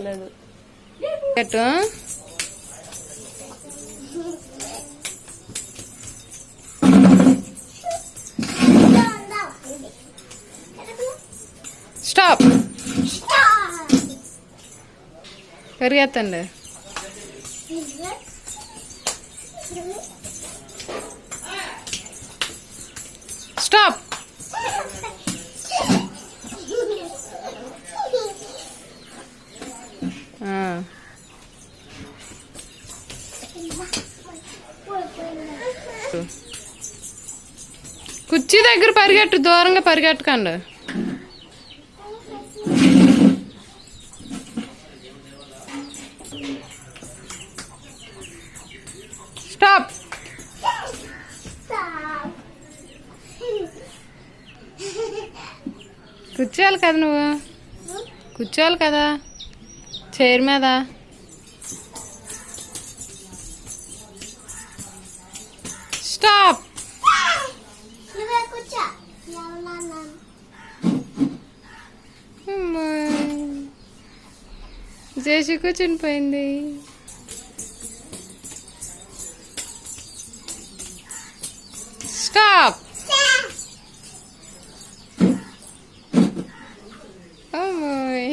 లేదు stop పెరిగేత్తండి stop కుర్చీ దగ్గర పరిగెట్టు, దూరంగా పరిగెట్టకండి. స్టాప్ కూర్చోవాలి కదా, నువ్వు కూర్చోవాలి కదా చైర్ మీద. స్టాప్ చేసి కూర్చుని పోయింది. స్టాప్ అమ్మాయి